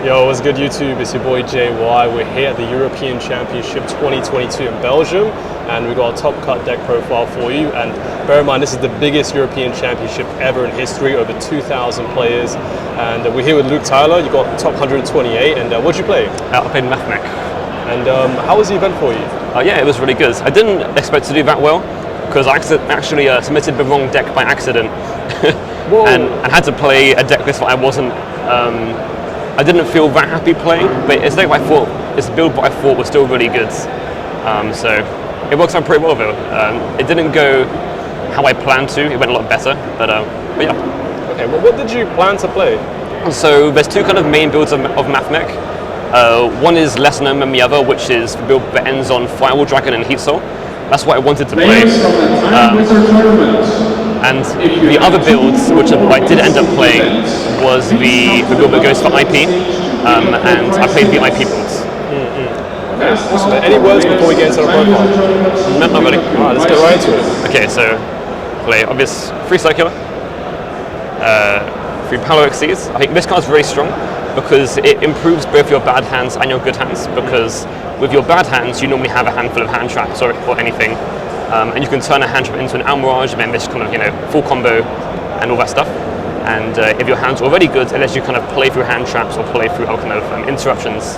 Yo, what's good YouTube? It's your boy JY. We're here at the European Championship 2022 in Belgium, and we've got a top cut deck profile for you. And bear in mind, this is the biggest European Championship ever in history, over 2,000 players. And we're here with Luke Tyler. You got top 128, and what'd you play? I played Mathmech. And how was the event for you? Yeah, it was really good. I didn't expect to do that well, because I actually submitted the wrong deck by accident. and had to play a deck list that I didn't feel that happy playing, but it's a build what I thought was still really good. So it works out pretty well though. It didn't go how I planned to, it went a lot better, but yeah. Okay, well what did you plan to play? So there's two kind of main builds of Mathmech. One is less known than the other, which is the build that ends on Firewall Dragon and Heat Soul. That's what I wanted to play. And the other builds, which I did end up playing, was the build that goes for IP, and I played the IP builds. Okay, awesome. Any words before we get into the profile? No, not really. Alright, let's get right into it. Okay, so play obvious 3 circular, 3 Palo Exceeds. I think this card's really strong because it improves both your bad hands and your good hands, because with your bad hands you normally have a handful of hand traps or anything, and you can turn a hand trap into an Almirage and then this kind of full combo and all that stuff. And if your hand's already good, it lets you kind of play through hand traps or play through all kind of interruptions.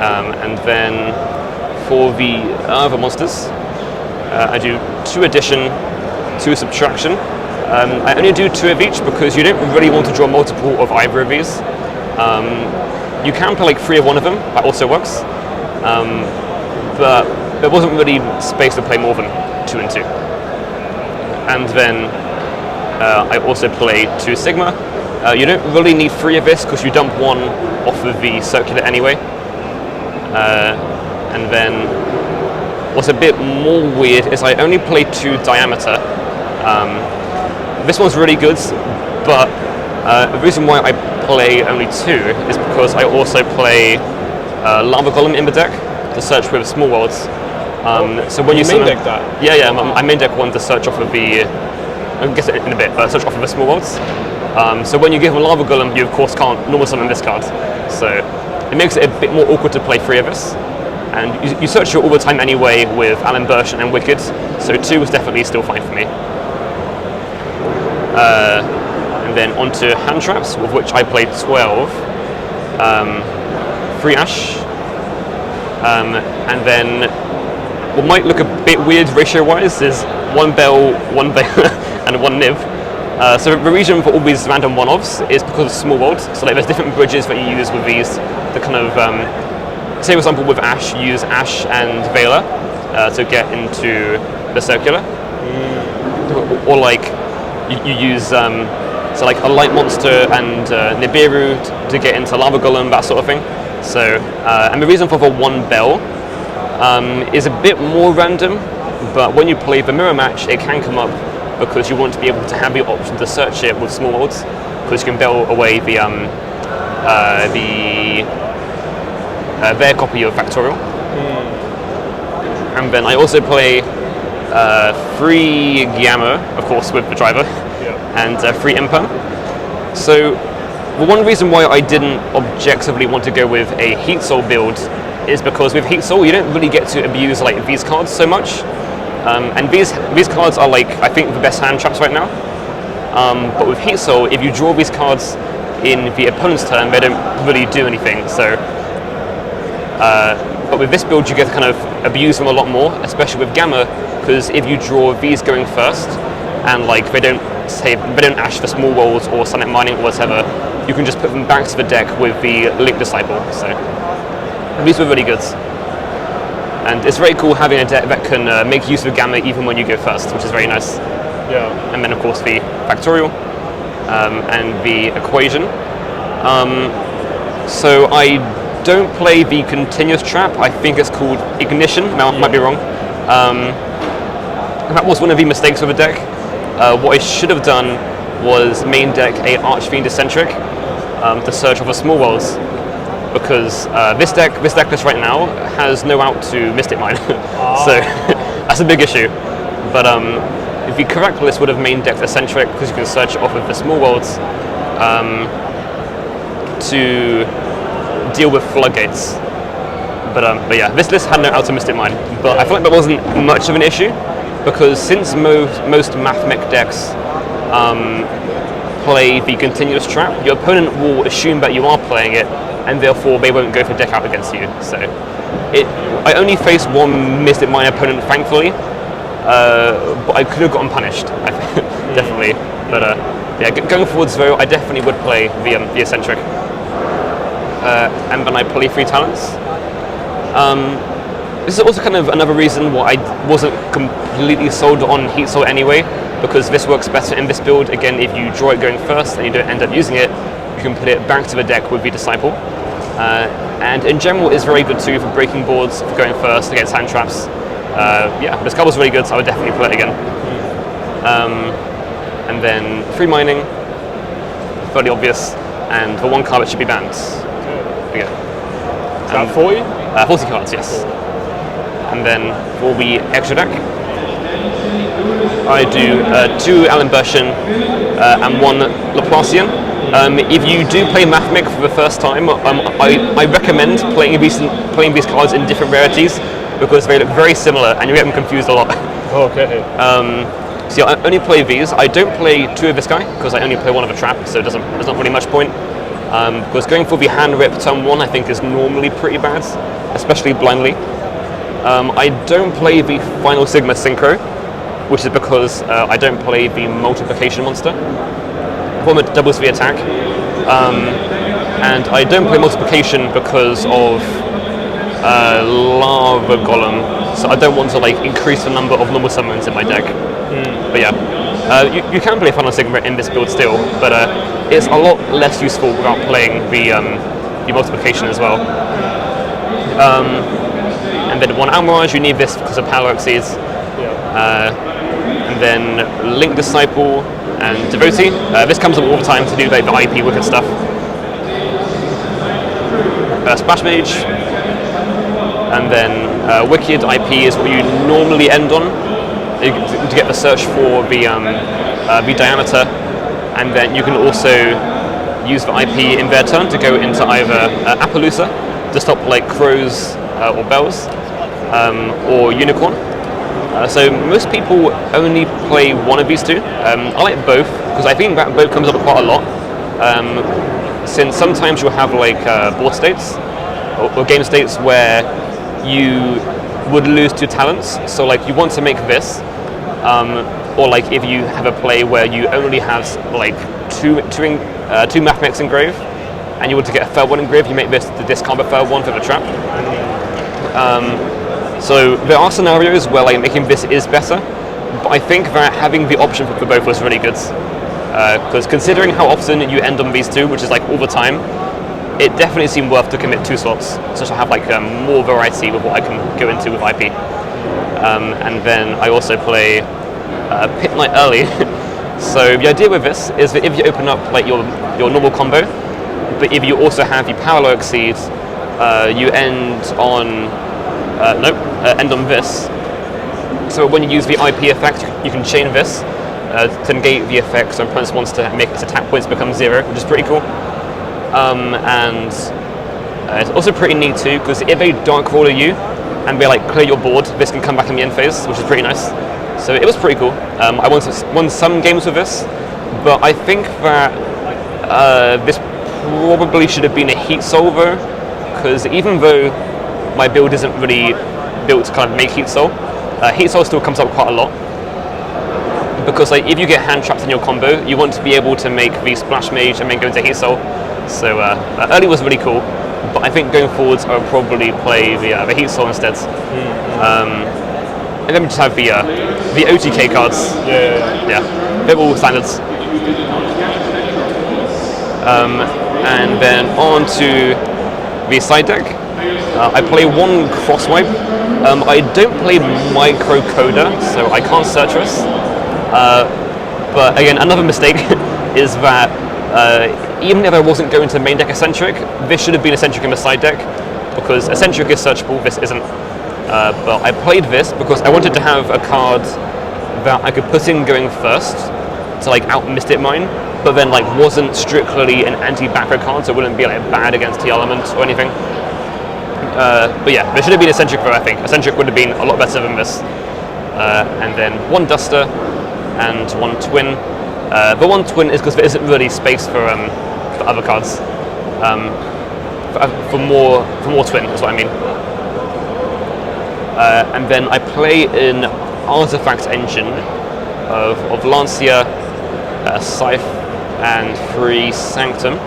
And then for the other monsters, I do 2 addition, 2 subtraction. I only do 2 of each because you don't really want to draw multiple of either of these. You can play like 3 of one of them, that also works. But there wasn't really space to play more than 2 and 2. And then I also play 2 Sigma. You don't really need 3 of this because you dump 1 off of the circular anyway. And then what's a bit more weird is I only play 2 Diameter. This one's really good, but the reason why I play only 2 is because I also play Lava Golem in the deck to search with small worlds. So when you main deck that? Yeah, I main deck 1 to search off of the, I'll get it in a bit, but search off of the small worlds. So when you give a Lava Golem, you of course can't normal summon this card. So it makes it a bit more awkward to play 3 of this. And you search it all the time anyway with Alan Bursch and Wicked, so 2 was definitely still fine for me. And then onto hand traps, with which I played 12, 3 Ash, and then what might look a bit weird ratio-wise is 1 Bell, 1 Bale, and 1 Niv. So the reason for all these random one-offs is because of small worlds. So like there's different bridges that you use with these, the kind of, say for example with Ash, you use Ash and Vela to get into the circular. Or like, you use so like a light monster and Nibiru to get into Lava Golem, that sort of thing. So, and the reason for the 1 Bell is a bit more random, but when you play the mirror match, it can come up because you want to be able to have the option to search it with small worlds, because you can Bell away the their copy of Factorial. And then I also play 3 Guillermo, of course, with the driver, and 3 Imperm. So the one reason why I didn't objectively want to go with a Heat Soul build is because with Heat Soul you don't really get to abuse like these cards so much. And these cards are like, I think, the best hand traps right now. But with Heat Soul, if you draw these cards in the opponent's turn, they don't really do anything. So, but with this build you get to kind of abuse them a lot more, especially with Gamma, because if you draw these going first, and like they don't Ash for small walls or Sunnet Mining or whatever, you can just put them back to the deck with the Link Disciple. So these were really good. And it's very cool having a deck that can make use of Gamma even when you go first, which is very nice. Yeah. And then of course the Factorial and the Equation. So I don't play the Continuous Trap. I think it's called Ignition. Might be wrong. That was one of the mistakes with the deck. What I should have done was main deck a Archfiend Eccentric to search off of small worlds, because this deck list right now has no out to Mystic Mine, so that's a big issue. But the correct list would have main decked Eccentric because you can search off of the small worlds to deal with floodgates. But yeah, this list had no outer Mystic Mine. But I feel like that wasn't much of an issue, because since most Mathmech decks play the continuous trap, your opponent will assume that you are playing it, and therefore they won't go for deck out against you. So I only faced one Mystic Mine opponent, thankfully, but I could have gotten punished, I think, definitely. But yeah, going forwards though, I definitely would play the Eccentric. And then I play 3 talents. This is also kind of another reason why I wasn't completely sold on Heat Soul anyway, because this works better in this build. Again, if you draw it going first and you don't end up using it, you can put it back to the deck with the Disciple. And in general, it's very good too for breaking boards, for going first against hand traps. Yeah, this card was really good, so I would definitely play it again. And then 3 mining, fairly obvious, and for 1 card it should be banned. Okay. Is that 40? 40 cards, yes. And then for the extra deck, I do 2 Alimbertian and 1 Laplacian. If you do play Mathmech for the first time, I recommend playing these cards in different rarities, because they look very similar and you get them confused a lot. Okay. So yeah, I only play these. I don't play 2 of this guy, because I only play 1 of a trap, so there's not really much point. Because going for the hand rip turn 1 I think is normally pretty bad, especially blindly. I don't play the Final Sigma Synchro, which is because I don't play the multiplication monster. Vomit doubles the attack. And I don't play multiplication because of Lava Golem, so I don't want to like increase the number of normal summons in my deck. But yeah, you can play Final Sigma in this build still, but it's a lot less useful without playing the multiplication as well. And then 1 Almirage, you need this because of Power Exceeds. And then Link Disciple and Devotee. This comes up all the time to do like, the IP wicked stuff. Splash Mage. And then Wicked IP is what you normally end on to get the search for the diameter, and then you can also use the IP in their turn to go into either Appaloosa to stop like crows or bells, or unicorn. So most people only play 1 of these 2. I like both because I think that both comes up quite a lot. Since sometimes you'll have like board states or game states where you would lose 2 talents, so like you want to make this, or like if you have a play where you only have like two Mathmechs engrave, and you want to get a third one engrave, you make this the discard a third one for the trap. So there are scenarios where like making this is better, but I think that having the option for both was really good, because considering how often you end on these 2, which is like all the time, it definitely seemed worth to commit 2 slots, so to have like more variety with what I can go into with IP. And then I also play Pit Knight early. So the idea with this is that if you open up like your normal combo, but if you also have the Parallel Exceed, you end on end on this. So when you use the IP effect, you can chain this to negate the effect, so opponent wants to make its attack points become 0, which is pretty cool. And it's also pretty neat too, because if they Dark Roller you and they like clear your board, this can come back in the end phase, which is pretty nice. So it was pretty cool. I won some games with this, but I think that this probably should have been a Heat Solver, because even though my build isn't really built to kind of make Heat Soul still comes up quite a lot. Because like if you get hand trapped in your combo, you want to be able to make the Splash Mage and then go into Heat Soul. So early was really cool, but I think going forwards I would probably play the Heat Soul instead. And then we just have the OTK cards. Yeah, they're all standards. And then on to the side deck. I play 1 Crosswipe. I don't play Microcoder, so I can't search this. But again, another mistake is that even if I wasn't going to main deck Eccentric, this should have been Eccentric in the side deck, because Eccentric is searchable, this isn't. But I played this because I wanted to have a card that I could put in going first to like out Mystic Mine, but then like wasn't strictly an anti-backrow card, so it wouldn't be like bad against T-Element or anything. But yeah, there should have been Eccentric though, I think. Eccentric would have been a lot better than this. And then 1 Duster and 1 Twin. The 1 Twin is because there isn't really space for other cards. For more Twin is what I mean. And then I play an Artifact engine of Lancia, Scythe, and 3 Sanctum.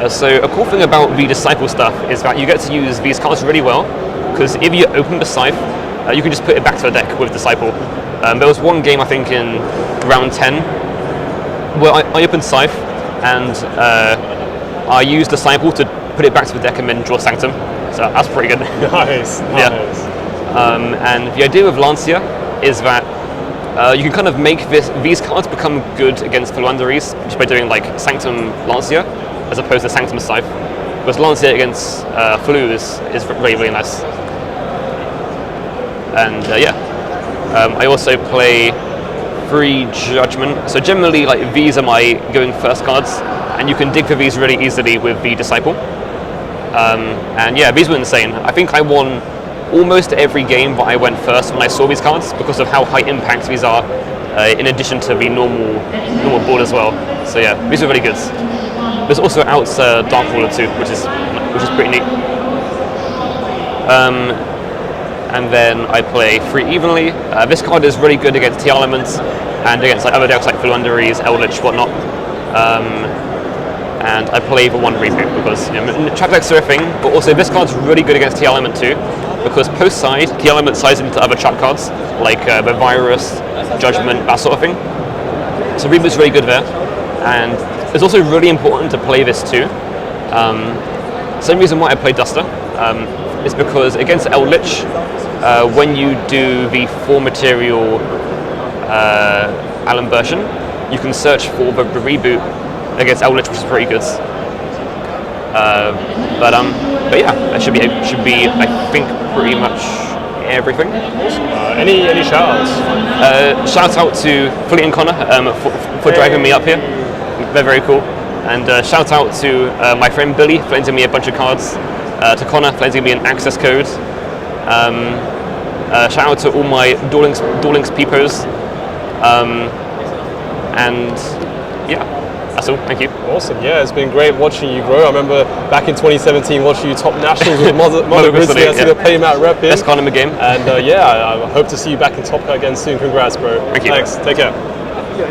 So a cool thing about the Disciple stuff is that you get to use these cards really well, because if you open the Scythe, you can just put it back to the deck with Disciple. There was one game, I think in round 10, where I opened Scythe, and I used Disciple to put it back to the deck and then draw Sanctum. So that's pretty good. Nice. Yeah. And the idea with Lancia is that you can kind of make these cards become good against Fluanderies just by doing like Sanctum Lancia as opposed to Sanctum Scythe. Because Lancia against Flu is really, really nice. And I also play 3 Judgment. So generally, like these are my going first cards, and you can dig for these really easily with the Disciple. And yeah, these were insane. I think I won almost every game that I went first when I saw these cards because of how high impact these are, in addition to the normal board as well. So yeah, these are really good. There's also Out's Dark Ruler too, which is pretty neat. And then I play 3 Evenly. This card is really good against T-Elements and against like other decks like Fluanderies, Eldritch, whatnot. And I play the 1 Reboot because trap decks are a thing, but also this card's really good against T-Element too, because post-side, T-Element sides into other trap cards, like the Virus, Judgment, that sort of thing. So Reboot's really good there. And it's also really important to play this too. Same reason why I play Duster is because against Eldritch, when you do the 4 material Allen version, you can search for the Reboot against Eldritch, which is pretty good. But yeah, that should be I think pretty much everything. Any shout-outs? Shout out to Fleet and Connor for driving me up here. They're very cool. And shout out to my friend Billy for lending me a bunch of cards. To Connor for lending me an access code. Shout out to all my Duel Links peepers. And yeah, that's all. Thank you. Awesome. Yeah, it's been great watching you grow. I remember back in 2017 watching you top nationals with Mother Grizzly. I see the playmat rep in. Best card in the game. And yeah, I hope to see you back in Top Cut again soon. Congrats, bro. Thank you. Thanks. Take care.